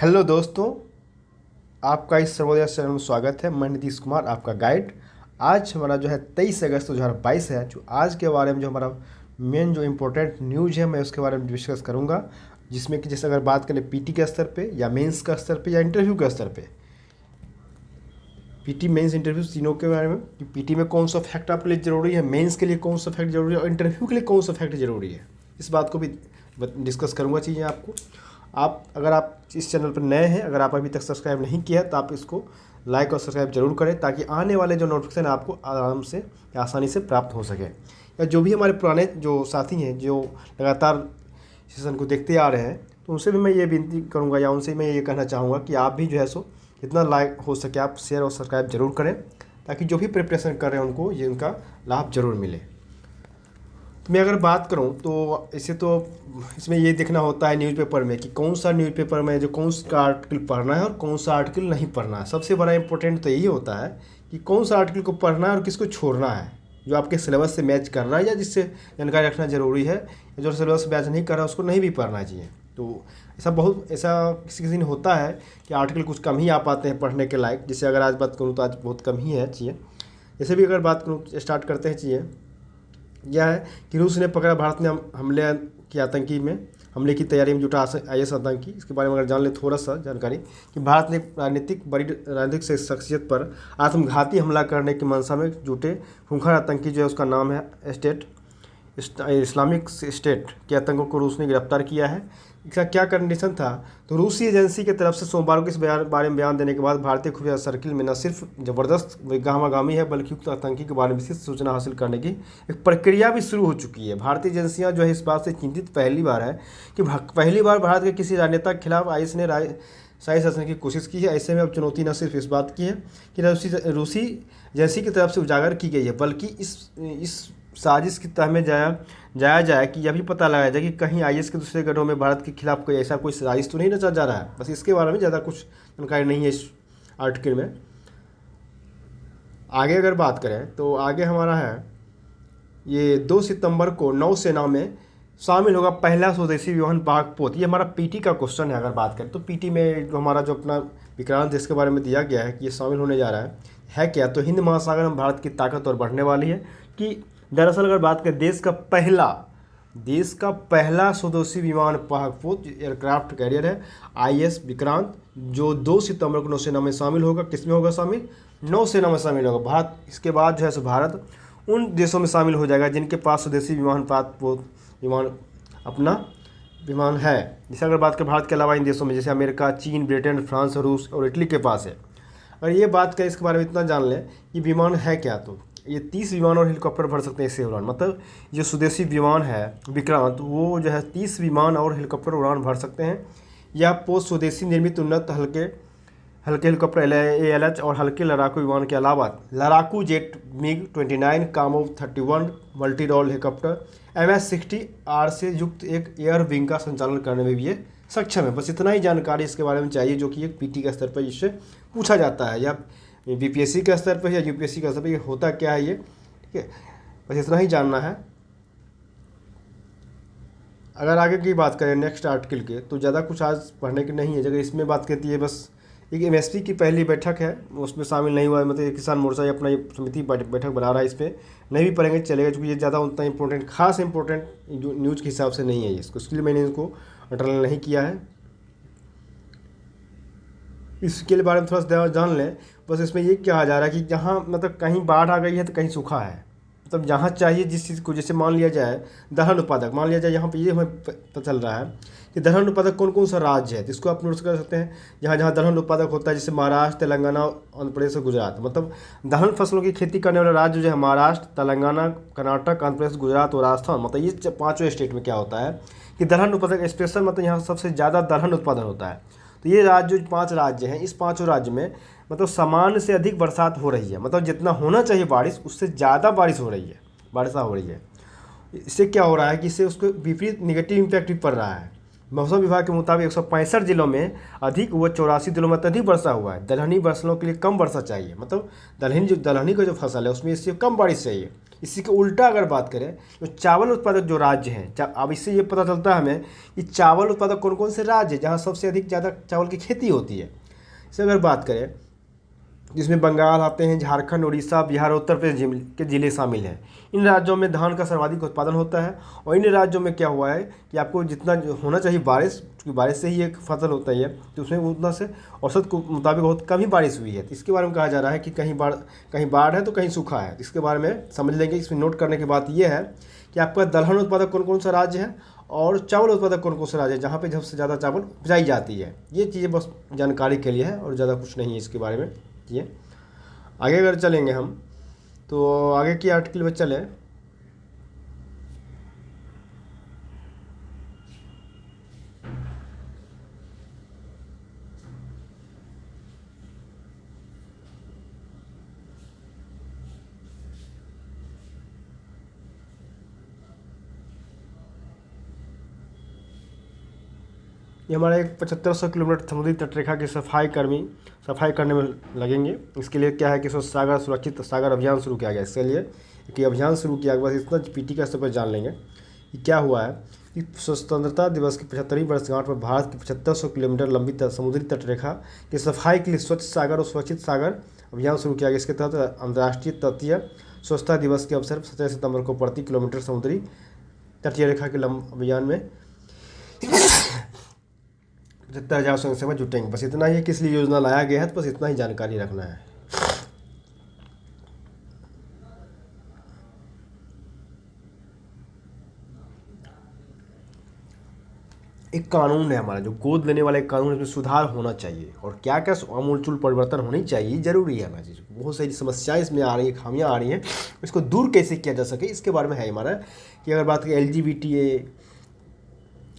Hello दोस्तों, आपका इस सर्वोदय चैनल में स्वागत है। मैं नीतीश कुमार, आपका गाइड। आज हमारा जो है 23 अगस्त 2022 है। जो आज के बारे में जो हमारा मेन जो इम्पोर्टेंट न्यूज़ है, मैं उसके बारे में डिस्कस करूंगा। जिसमें कि जैसे अगर बात करें पीटी के स्तर पे या मेंस का स्तर पे या इंटरव्यू के स्तर पे, पीटी मेंस इंटरव्यू तीनों के बारे में कि पीटी में कौन सा फैक्ट आपके लिए ज़रूरी है, मेंस के लिए कौन सा फैक्ट ज़रूरी है और इंटरव्यू के लिए कौन सा फैक्ट ज़रूरी है, इस बात को भी डिस्कस करूँगा चीज़ें आपको। अगर आप इस चैनल पर नए हैं, अगर आप अभी तक सब्सक्राइब नहीं किया है तो आप इसको लाइक और सब्सक्राइब जरूर करें, ताकि आने वाले जो नोटिफिकेशन आपको आराम से या आसानी से प्राप्त हो सके। या जो भी हमारे पुराने जो साथी हैं जो लगातार सेशन को देखते आ रहे हैं, तो उनसे भी मैं ये विनती करूँगा या उनसे मैं ये कहना चाहूँगा कि आप भी जो है सो जितना लाइक हो सके आप शेयर और सब्सक्राइब जरूर करें, ताकि जो भी प्रिपरेशन कर रहे हैं उनको ये उनका लाभ जरूर मिले। तो मैं अगर बात करूं तो इसे तो इसमें ये देखना होता है न्यूज़पेपर में कि कौन सा न्यूज़पेपर में जो कौन सा आर्टिकल पढ़ना है और कौन सा आर्टिकल नहीं पढ़ना है। सबसे बड़ा इंपॉर्टेंट तो यही होता है कि कौन सा आर्टिकल को पढ़ना है और किसको छोड़ना है, जो आपके सिलेबस से मैच कर रहा है या जिससे जानकारी रखना ज़रूरी है, या जो सिलेबस से मैच नहीं कर रहा है उसको नहीं भी पढ़ना चाहिए। तो ऐसा किसी किसी दिन होता है कि आर्टिकल कुछ कम ही आ पाते हैं पढ़ने के लायक। जैसे अगर आज बात करूँ तो आज बहुत कम ही है चीज़ें। जैसे भी अगर बात करूँ, स्टार्ट करते हैं चीज़ें। यह है कि रूस ने पकड़ा भारत ने हमले की आतंकी में हमले की तैयारी में जुटा आईएस आतंकी। इसके बारे में अगर जान ले थोड़ा सा जानकारी कि भारत ने बड़ी राजनीतिक से शख्सियत पर आत्मघाती हमला करने की मंशा में जुटे खूंखार आतंकी जो है उसका नाम है इस्लामिक स्टेट के आतंकों को रूस ने गिरफ्तार किया है। इसका क्या कंडीशन था, तो रूसी एजेंसी की तरफ से सोमवार को इस बारे में बयान देने के बाद भारतीय खुफिया सर्किल में न सिर्फ ज़बरदस्त गामागामी है, बल्कि उक्त आतंकी के बारे में विशेष सूचना हासिल करने की एक प्रक्रिया भी शुरू हो चुकी है। भारतीय एजेंसियां जो है इस बात से चिंतित पहली बार है कि पहली बार भारत के किसी राजनेता के खिलाफ आईएस ने साजिश रचने की कोशिश की है। ऐसे में अब चुनौती न सिर्फ इस बात की है कि रूसी एजेंसी की तरफ से उजागर की गई है, बल्कि इस साजिश की तह में जाया जाए कि यह भी पता लगाया जाए कि कहीं आईएस के दूसरे गढ़ों में भारत के खिलाफ कोई ऐसा कोई साजिश तो नहीं रचा जा रहा है। बस इसके बारे में ज़्यादा कुछ जानकारी नहीं है इस आर्टिकल में। आगे अगर बात करें तो आगे हमारा है ये 2 सितंबर को नौसेना में शामिल होगा पहला स्वदेशी विमान पाकपोत। ये हमारा पीटी का क्वेश्चन है। अगर बात करें तो पीटी में जो हमारा जो अपना विक्रांत जिसके बारे में दिया गया है कि ये शामिल होने जा रहा है क्या, तो हिंद महासागर में भारत की ताकत और बढ़ने वाली है। कि दरअसल अगर बात करें देश का पहला स्वदेशी विमान पाकपोत एयरक्राफ्ट कैरियर है आईएस विक्रांत, जो 2 सितंबर को नौसेना में शामिल होगा। किसमें होगा शामिल? नौसेना में शामिल होगा भारत। इसके बाद जो है सो भारत उन देशों में शामिल हो जाएगा जिनके पास स्वदेशी अपना विमान है। जैसे अगर बात करें भारत के अलावा इन देशों में जैसे अमेरिका, चीन, ब्रिटेन, फ्रांस, रूस और इटली के पास है। अगर ये बात करें इसके बारे में इतना जान लें कि विमान है क्या, तो ये 30 विमान और हेलीकॉप्टर भर सकते हैं इससे उड़ान। मतलब जो स्वदेशी विमान है विक्रांत, वो जो है 30 विमान और हेलीकॉप्टर उड़ान भर सकते हैं। यह पोत स्वदेशी निर्मित उन्नत हल्के हेलीकॉप्टर ALH और हल्के लड़ाकू विमान के अलावा लड़ाकू jet MiG-29 Kamov 31 multi role helicopter MS-60R से युक्त एक एयर विंग का संचालन करने में भी ये सक्षम है। बस इतना ही जानकारी इसके बारे में चाहिए, जो कि एक पीटी के स्तर पर इससे पूछा जाता है, या बीपीएससी के स्तर पर या यूपीएससी के स्तर पर ये होता क्या है ये, ठीक है। बस इतना ही जानना है। अगर आगे की बात करें नेक्स्ट आर्टिकल के, तो ज़्यादा कुछ आज पढ़ने की नहीं है। जगह इसमें बात करती है बस एक एमएसपी की पहली बैठक है, उसमें शामिल नहीं हुआ है। मतलब किसान मोर्चा ये अपना ये समिति बैठक बना रहा है, इस पर नहीं भी पढ़ेंगे चलेगा, क्योंकि ये ज़्यादा उतना इंपॉर्टेंट खास इंपॉर्टेंट न्यूज़ के हिसाब से नहीं है इसके लिए मैंने इसको अंडरलाइन नहीं किया है। इसके बारे में थोड़ा सा जान लें। बस इसमें ये कहा जा रहा है कि जहाँ मतलब कहीं बाढ़ आ गई है तो कहीं सूखा है। मतलब जहाँ चाहिए जिस चीज़ को, जैसे मान लिया जाए दलहन उत्पादक, मान लिया जाए यहाँ पे ये हमें पता चल रहा है कि दलहन उत्पादक कौन कौन सा राज्य है, तो इसको आप नोट कर सकते हैं। जहाँ जहाँ दलहन उत्पादक होता है, जैसे महाराष्ट्र, तेलंगाना, आंध्र प्रदेश और गुजरात। मतलब दलहन फसलों की खेती करने वाले राज्य जो है महाराष्ट्र, तेलंगाना, कर्नाटक, आंध्र प्रदेश, गुजरात और राजस्थान। मतलब ये 5 स्टेट में क्या होता है कि दलहन उत्पादक स्पेशल, मतलब यहाँ सबसे ज़्यादा दलहन उत्पादन होता है। तो ये राज्य जो 5 राज्य हैं, इस 5 राज्य में मतलब सामान्य से अधिक बरसात हो रही है। मतलब जितना होना चाहिए बारिश, उससे ज़्यादा बारिश हो रही है, वर्षा हो रही है। इससे क्या हो रहा है कि इससे उसको विपरीत निगेटिव इम्पैक्ट भी पड़ रहा है। मौसम विभाग के मुताबिक 165 जिलों में अधिक व 84 जिलों में अत्यधिक वर्षा हुआ है। दलहनी फसलों के लिए कम वर्षा चाहिए। मतलब दलहनी का जो फसल है उसमें इससे कम बारिश चाहिए। इसी के उल्टा अगर बात करें तो चावल उत्पादक जो राज्य हैं, अब इससे ये पता चलता है हमें कि चावल उत्पादक कौन कौन से राज्य हैं जहाँ सबसे अधिक ज़्यादा चावल की खेती होती है। इसे अगर बात करें जिसमें बंगाल आते हैं, झारखंड, उड़ीसा, बिहार, उत्तर प्रदेश के ज़िले शामिल हैं। इन राज्यों में धान का सर्वाधिक उत्पादन होता है और इन राज्यों में क्या हुआ है कि आपको जितना होना चाहिए बारिश, क्योंकि बारिश से ही एक फसल होता है, तो उसमें उतना से औसत के मुताबिक बहुत कम ही बारिश हुई है। तो इसके बारे में कहा जा रहा है कि कहीं बाढ़ है तो कहीं सूखा है। इसके बारे में समझ लेंगे। इसमें नोट करने की बात यह है कि आपका दलहन उत्पादक कौन कौन सा राज्य है और चावल उत्पादक कौन कौन सा राज्य है जहाँ पे सबसे ज़्यादा चावल उपजाई जाती है। ये चीज़ें बस जानकारी के लिए है और ज़्यादा कुछ नहीं है इसके बारे में। ये आगे अगर चलेंगे हम तो आगे की आर्टिकल में चलें। ये हमारा एक 7500 किलोमीटर समुद्री तटरेखा की सफाई करने में लगेंगे। इसके लिए क्या है कि सुरक्षित सागर अभियान शुरू किया गया। इसके लिए एक अभियान शुरू किया गया। बस इतना पीटी का स्तर पर जान लेंगे कि क्या हुआ है कि स्वतंत्रता दिवस की 75वीं वर्षगांठ पर भारत की 7500 किलोमीटर लंबी समुद्री तटरेखा की सफाई के लिए स्वच्छ सागर और सुरक्षित सागर अभियान शुरू किया गया। इसके तहत अंतर्राष्ट्रीय तटीय स्वच्छता दिवस के अवसर पर 17 सितंबर को प्रति किलोमीटर समुद्री तटीय रेखा के अभियान में 75,000 स्वयंसेवक जुटेंगे। बस इतना ही किस लिए योजना लाया गया है, तो बस इतना ही जानकारी रखना है। एक कानून है हमारा जो गोद लेने वाला एक कानून है, इसमें सुधार होना चाहिए और क्या क्या आमूलचूल परिवर्तन होनी चाहिए, जरूरी है हमारी चीज़। बहुत सारी समस्याएं इसमें आ रही है, खामियां आ रही हैं, इसको दूर कैसे किया जा सके इसके बारे में है हमारा। कि अगर बात करें LGBT,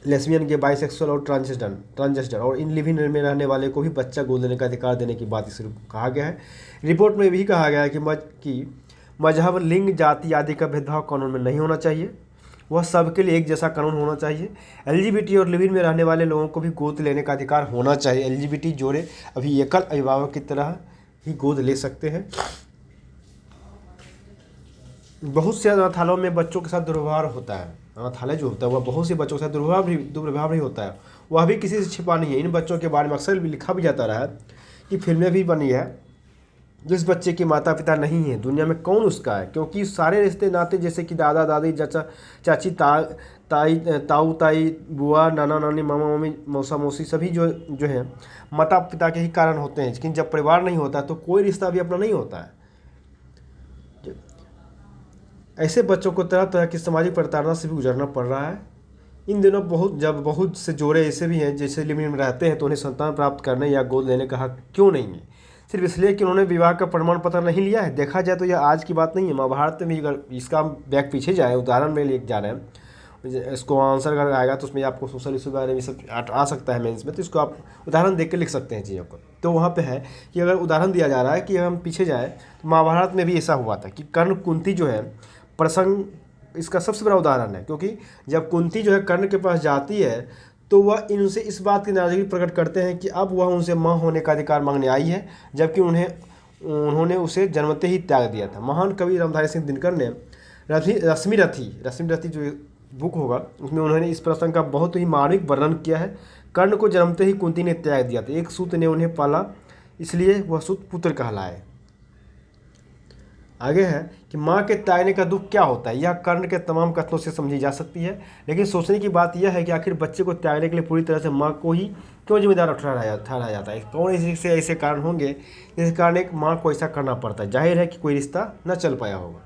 लेस्बियन, के बाइसेक्सुअल और ट्रांसजेंडर और इन लिविंग में रहने वाले को भी बच्चा गोद लेने का अधिकार देने की बात इसे कहा गया है। रिपोर्ट में भी कहा गया है कि मजहब, लिंग, जाति आदि का भेदभाव कानून में नहीं होना चाहिए। वह सबके लिए एक जैसा कानून होना चाहिए। LGBT और लिविंग में रहने वाले लोगों को भी गोद लेने का अधिकार होना चाहिए। LGBT जोड़े अभी एकल अभिभावक की तरह ही गोद ले सकते हैं। बहुत से अनाथालयों में बच्चों के साथ दुर्व्यवहार होता है। अनाथालय जो होता है वह बहुत से बच्चों के साथ दुर्व्यवहार भी होता है। वह भी किसी से छिपा नहीं है। इन बच्चों के बारे में अक्सर भी लिखा भी जाता रहा है कि फिल्में भी बनी है। जिस बच्चे के माता पिता नहीं हैं दुनिया में कौन उसका है, क्योंकि सारे रिश्ते नाते जैसे कि दादा दादी, चाचा चाची, ताऊ ताई, बुआ, नाना नानी, मामा मामी, मौसा मौसी सभी जो हैं माता पिता के ही कारण होते हैं। लेकिन जब परिवार नहीं होता तो कोई रिश्ता भी अपना नहीं होता है। ऐसे बच्चों को तरह तरह की सामाजिक प्रताड़ना से भी गुजरना पड़ रहा है इन दिनों। बहुत से जोड़े ऐसे भी हैं जैसे लिविंग में रहते हैं तो उन्हें संतान प्राप्त करने या गोद लेने का हक क्यों नहीं है, सिर्फ इसलिए कि उन्होंने विवाह का प्रमाण पत्र नहीं लिया है। देखा जाए तो यह आज की बात नहीं है। महाभारत में भी अगर इसका बैक पीछे जाए, उदाहरण में ले जा रहे हैं, इसको आंसर अगर आएगा तो उसमें आपको सोशल इशू बारे में सब आ सकता है मेंस में, तो इसको आप उदाहरण देख के लिख सकते हैं चीज़ों को। तो वहाँ पे है कि अगर उदाहरण दिया जा रहा है कि हम पीछे जाए तो महाभारत में भी ऐसा हुआ था कि कर्ण कुंती जो है प्रसंग इसका सबसे बड़ा उदाहरण है। क्योंकि जब कुंती जो है कर्ण के पास जाती है तो वह इनसे इस बात की नाराजगी प्रकट करते हैं कि अब वह उनसे माँ होने का अधिकार मांगने आई है, जबकि उन्होंने उसे जन्मते ही त्याग दिया था। महान कवि रामधारी सिंह दिनकर ने रश्मि रथी जो बुक होगा उसमें उन्होंने इस प्रसंग का बहुत ही मार्मिक वर्णन किया है। कर्ण को जन्मते ही कुंती ने त्याग दिया था। एक सूत ने उन्हें पाला, इसलिए वह सूत पुत्र कहलाए। आगे है कि माँ के त्यागने का दुख क्या होता है, यह कर्ण के तमाम कथनों से समझी जा सकती है। लेकिन सोचने की बात यह है कि आखिर बच्चे को त्यागने के लिए पूरी तरह से माँ को ही क्यों जिम्मेदार ठहराया जाता है। कौन ऐसे कारण होंगे जिस कारण एक माँ को ऐसा करना पड़ता है। जाहिर है कि कोई रिश्ता न चल पाया होगा।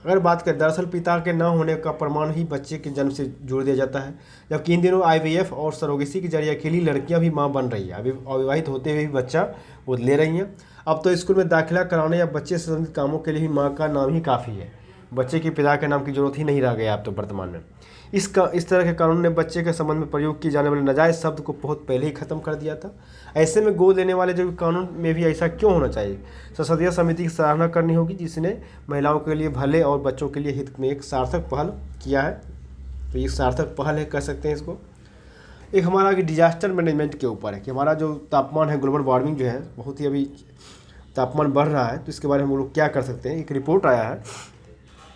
अगर बात करें, दरअसल पिता के न होने का प्रमाण ही बच्चे के जन्म से जोड़ दिया जाता है, जबकि इन दिनों IVF और सरोगेसी के जरिए अकेली लड़कियां भी मां बन रही है। अभी अविवाहित होते हुए भी बच्चा वो ले रही हैं। अब तो स्कूल में दाखिला कराने या बच्चे से संबंधित कामों के लिए भी माँ का नाम ही काफ़ी है। बच्चे के पिता के नाम की जरूरत ही नहीं रह गया अब तो वर्तमान में। इस तरह के कानून ने बच्चे के संबंध में प्रयोग किए जाने वाले नाजायज़ शब्द को बहुत पहले ही खत्म कर दिया था। ऐसे में गोद लेने वाले जो कानून में भी ऐसा क्यों होना चाहिए। संसदीय समिति की सराहना करनी होगी जिसने महिलाओं के लिए भले और बच्चों के लिए हित में एक सार्थक पहल किया है। तो ये सार्थक पहल है, कह सकते हैं इसको। एक हमारा डिजास्टर मैनेजमेंट के ऊपर है कि हमारा जो तापमान है, ग्लोबल वार्मिंग जो है बहुत ही अभी तापमान बढ़ रहा है, तो इसके बारे में हम लोग क्या कर सकते हैं। एक रिपोर्ट आया है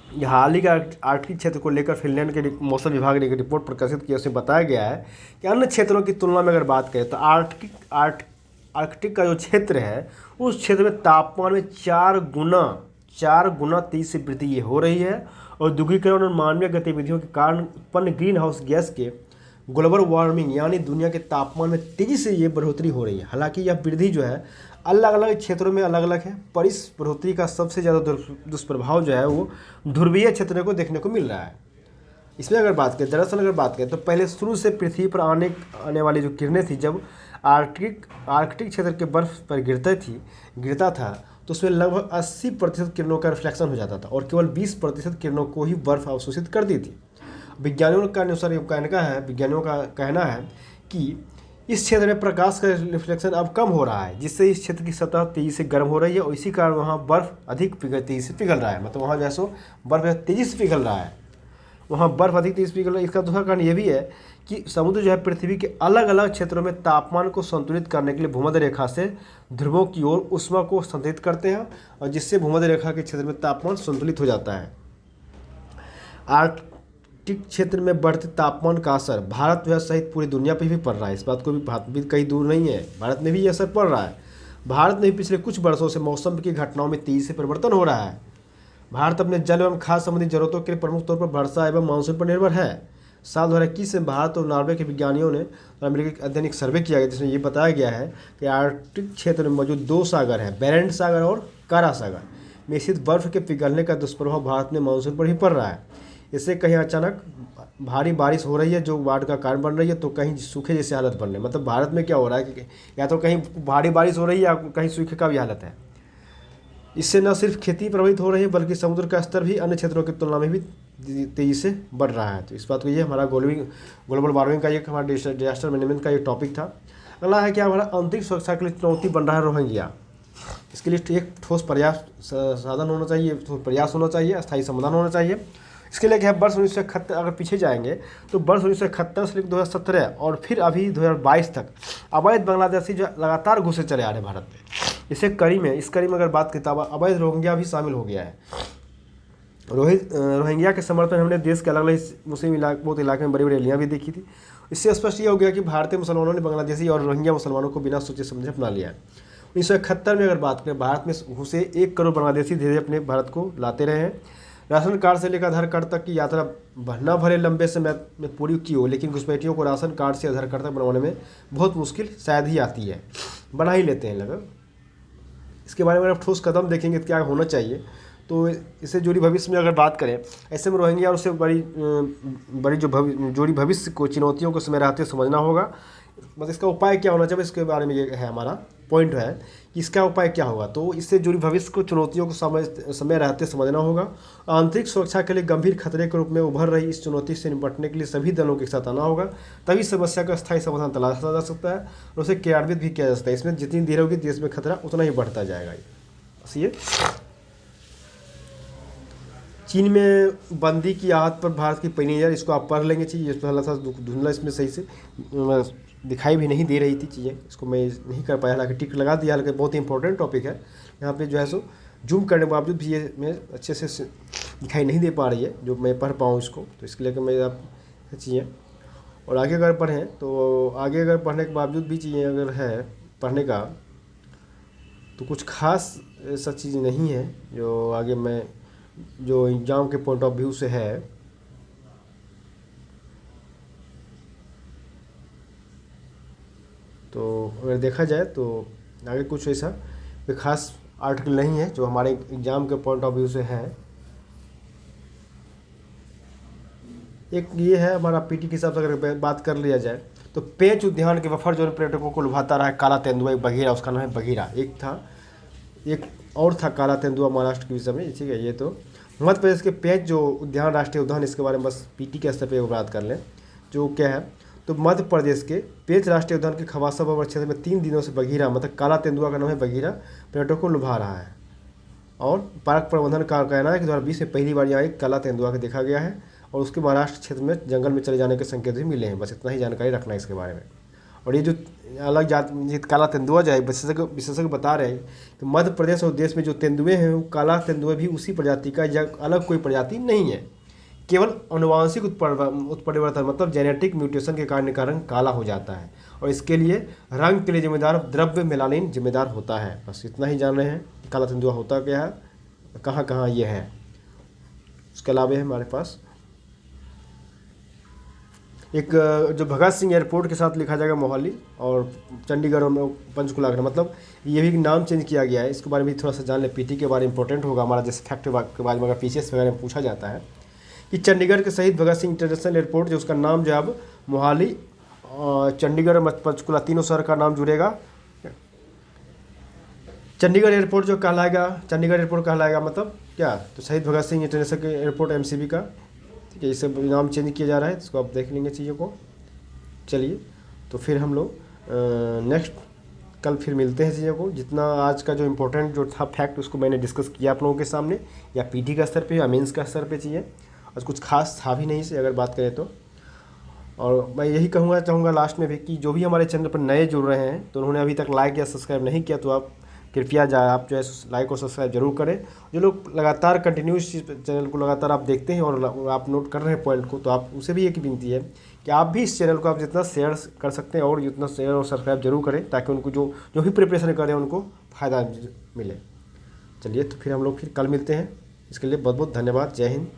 यह हाल ही का आर्कटिक क्षेत्र को लेकर फिनलैंड के मौसम विभाग ने एक रिपोर्ट प्रकाशित की। उसमें बताया गया है कि अन्य क्षेत्रों की तुलना में अगर बात करें तो आर्कटिक का जो क्षेत्र है उस क्षेत्र में तापमान में 4 गुना तेजी से वृद्धि ये हो रही है। और दुग्धीकरण और मानवीय गतिविधियों के कारण उत्पन्न ग्रीन हाउस गैस के ग्लोबल वार्मिंग यानी दुनिया के तापमान में तेजी से ये बढ़ोतरी हो रही है। हालांकि यह वृद्धि जो है अलग अलग क्षेत्रों में अलग अलग है, पर इस बढ़ोतरी का सबसे ज़्यादा दुष्प्रभाव जो है वो ध्रुवीय क्षेत्रों को देखने को मिल रहा है। इसमें अगर बात करें, दरअसल अगर बात करें तो पहले शुरू से पृथ्वी पर आने वाली जो किरणें थी, जब आर्कटिक क्षेत्र के बर्फ पर गिरता था तो उसमें लगभग 80% किरणों का रिफ्लेक्शन हो जाता था और केवल 20% किरणों को ही बर्फ अवशोषित करती थी। विज्ञानियों का अनुसार विज्ञानियों का कहना है कि इस क्षेत्र में प्रकाश का रिफ्लेक्शन अब कम हो रहा है, जिससे इस क्षेत्र की सतह तेज़ी से गर्म हो रही है और इसी कारण वहाँ बर्फ़ अधिक तेज़ी से पिघल रहा है। मतलब वहाँ जैसो बर्फ़ तेज़ी से पिघल रहा है, वहाँ बर्फ़ अधिक तेज़ी से पिघल रहा है। इसका दूसरा कारण ये भी है कि समुद्र जो है पृथ्वी के अलग अलग क्षेत्रों में तापमान को संतुलित करने के लिए भूमध्य रेखा से ध्रुवों की ओर ऊष्मा को संतुलित करते हैं और जिससे भूमध्य रेखा के क्षेत्र में तापमान संतुलित हो जाता है। आर्कटिक क्षेत्र में बढ़ते तापमान का असर भारत जो है सहित पूरी दुनिया पर भी पड़ रहा है। इस बात को भी भारत भी कहीं दूर नहीं है, भारत में भी ये असर पड़ रहा है। भारत में भी पिछले कुछ वर्षों से मौसम की घटनाओं में तेजी से परिवर्तन हो रहा है। भारत अपने जल एवं खाद्य संबंधी जरूरतों के लिए प्रमुख तौर पर वर्षा एवं मानसून पर निर्भर है। साल 2021 में भारत और नॉर्वे के विज्ञानियों ने अमेरिका के अध्ययन एक सर्वे किया गया जिसमें ये बताया गया है कि आर्कटिक क्षेत्र में मौजूद 2 सागर हैं, बेरेंट सागर और कारा सागर में स्थित बर्फ के पिघलने का दुष्प्रभाव भारत में मानसून पर ही पड़ रहा है। इससे कहीं अचानक भारी बारिश हो रही है जो बाढ़ का कारण बन रही है, तो कहीं सूखे जैसी हालत बन रही है। मतलब भारत में क्या हो रहा है कि या तो कहीं भारी बारिश हो रही है या कहीं सूखे का भी हालत है। इससे न सिर्फ खेती प्रभावित हो रही है बल्कि समुद्र का स्तर भी अन्य क्षेत्रों की तुलना में भी तेज़ी से बढ़ रहा है। तो इस बात को ये हमारा ग्लोबल वार्मिंग का एक हमारा डिजास्टर मैनेजमेंट का ये टॉपिक था। अगला है कि हमारा अंतरिक्ष सुरक्षा के लिए चुनौती बन रहा है रोहिंग्या। इसके लिए एक ठोस प्रयास साधन होना चाहिए, प्रयास होना चाहिए, स्थायी समाधान होना चाहिए। इसके लिए क्या है, वर्ष 1971 अगर पीछे जाएंगे तो वर्ष 1971 से 2017 और फिर अभी 2022 तक अवैध बांग्लादेशी जो लगातार घुसे चले आ रहे हैं भारत में। इस कड़ी में अगर बात करें तो अवैध रोहिंग्या भी शामिल हो गया है। रोहिंग्या के समर्थन हमने देश के अलग अलग मुस्लिम बहुत इलाके में बड़ी बड़ी रैलियाँ भी देखी थी। इससे स्पष्ट यह हो गया कि भारतीय मुसलमानों ने बांग्लादेशी और रोहिंग्या मुसलमानों को बिना सोचे समझे अपना लिया है। 1971 में अगर बात करें, भारत में घुसे 1 करोड़ बांग्लादेशी धीरे अपने भारत को लाते रहे हैं। राशन कार्ड से लेकर आधार कार्ड तक की यात्रा न भले लंबे समय में पूरी की हो, लेकिन घुसपैठियों को राशन कार्ड से आधार कार्ड तक बनवाने में बहुत मुश्किल शायद ही आती है, बना ही लेते हैं लोग। इसके बारे में अगर ठोस कदम देखेंगे तो क्या होना चाहिए, तो इससे जुड़ी भविष्य में अगर बात करें, ऐसे में रोहिंग्या और उससे बड़ी जोड़ी भविष्य को चुनौतियों को समय रहते समझना होगा। बस इसका उपाय क्या होना चाहिए, इसके बारे में ये है हमारा पॉइंट है कि इसका उपाय क्या होगा। तो इससे जुड़ी भविष्य को चुनौतियों को समय रहते समझना होगा। आंतरिक सुरक्षा के लिए गंभीर खतरे के रूप में उभर रही इस चुनौती से निपटने के लिए सभी दलों के साथ आना होगा, तभी समस्या का स्थायी समाधान तलाशा जा सकता है और उसे क्रियान्वित भी किया जा सकता है। इसमें जितनी देर होगी देश में खतरा उतना ही बढ़ता जाएगा। बस ये चीन में बंदी की आहत पर भारत की पैनी नज़र, इसको आप पढ़ लेंगे। चीज़ धुंधला इसमें सही से दिखाई भी नहीं दे रही थी चीज़ें, इसको मैं नहीं कर पाया, हालांकि टिक लगा दिया। हालांकि बहुत ही इंपॉर्टेंट टॉपिक है, यहाँ पे जो है सो जूम करने के बावजूद भी ये मैं अच्छे से दिखाई नहीं दे पा रही है जो मैं पढ़ पाऊँ इसको। तो इसके लिए मैं आप चीज़ें और आगे अगर पढ़ें तो आगे अगर पढ़ने के बावजूद भी चीज़ें अगर है पढ़ने का तो कुछ खास ऐसा चीज़ नहीं है जो आगे मैं जो एग्ज़ाम के पॉइंट ऑफ व्यू से है। तो अगर देखा जाए तो आगे कुछ ऐसा कोई खास आर्टिकल नहीं है जो हमारे एग्ज़ाम के पॉइंट ऑफ व्यू से है। एक ये है हमारा पीटी के हिसाब से अगर बात कर लिया जाए तो पेंच उद्यान के बफर जोन पर्यटकों को लुभाता रहा है काला तेंदुआ, एक बघीरा, उसका नाम है बघीरा। एक और था काला तेंदुआ महाराष्ट्र के विषय में, ठीक है। ये तो मध्य प्रदेश के पेंच जो उद्यान राष्ट्रीय उद्यान, इसके बारे में बस पीटी के स्तर पर बात कर लें जो क्या है। तो मध्य प्रदेश के पेंच राष्ट्रीय उद्यान के खवासा बबर क्षेत्र में 3 दिनों से बघीरा, मतलब काला तेंदुआ का नाम है बघीरा, पर्यटकों को लुभा रहा है। और पार्क प्रबंधन का कहना है कि 2020 में पहली बार यहाँ एक काला तेंदुआ को देखा गया है और उसके महाराष्ट्र क्षेत्र में जंगल में चले जाने के संकेत भी मिले हैं। बस इतना ही जानकारी रखना है इसके बारे में। और ये जो अलग जात ये काला तेंदुआ जो है विशेषज्ञ बता रहे हैं कि मध्य प्रदेश और देश में जो तेंदुए हैं वो काला तेंदुआ भी उसी प्रजाति का या अलग कोई प्रजाति नहीं है, केवल आनुवांशिक उत्परिवर्तन मतलब जेनेटिक म्यूटेशन के कारण काला हो जाता है और इसके लिए रंग के लिए जिम्मेदार द्रव्य मेलानिन जिम्मेदार होता है। बस इतना ही जान रहे हैं कि काला तेंदुआ होता क्या है, कहाँ कहाँ ये है। उसके अलावा है हमारे पास एक जो भगत सिंह एयरपोर्ट के साथ लिखा जाएगा मोहाली और चंडीगढ़ और पंचकुला का, मतलब ये भी नाम चेंज किया गया है। इसके बारे में भी थोड़ा सा जान ले, पीटी के बारे में इंपॉर्टेंट होगा हमारा, जैसे फैक्ट के बारे में अगर पीसीएस वगैरह में पूछा जाता है कि चंडीगढ़ के शहीद भगत सिंह इंटरनेशनल एयरपोर्ट जो उसका नाम जो अब मोहाली चंडीगढ़ और पंचकुला तीनों शहर का नाम जुड़ेगा। चंडीगढ़ एयरपोर्ट जो कहलाएगा, चंडीगढ़ एयरपोर्ट कहलाएगा मतलब क्या, तो शहीद Bhagat Singh international airport MCB का, ठीक है। इससे नाम चेंज किया जा रहा है, इसको आप देख लेंगे चीज़ों को। चलिए तो फिर हम लोग नेक्स्ट कल फिर मिलते हैं चीज़ों को। जितना आज का जो इम्पोर्टेंट जो था फैक्ट उसको मैंने डिस्कस किया आप लोगों के सामने, या पीटी का स्तर पे या मेंस का स्तर पे चाहिए, और कुछ खास था भी नहीं से अगर बात करें तो। और मैं यही चाहूँगा लास्ट में भी कि जो भी हमारे चैनल पर नए जुड़ रहे हैं तो उन्होंने अभी तक लाइक या सब्सक्राइब नहीं किया तो आप कृपया आप जो है लाइक और सब्सक्राइब जरूर करें। जो लोग लगातार कंटिन्यूस चैनल को लगातार आप देखते हैं और आप नोट कर रहे हैं पॉइंट को, तो आप उसे भी एक विनती है कि आप भी इस चैनल को आप जितना शेयर कर सकते हैं और जितना शेयर और सब्सक्राइब जरूर करें, ताकि उनको जो भी प्रिपरेशन कर रहे हैं उनको फ़ायदा मिले। चलिए तो फिर हम लोग फिर कल मिलते हैं, इसके लिए बहुत बहुत धन्यवाद। जय हिंद।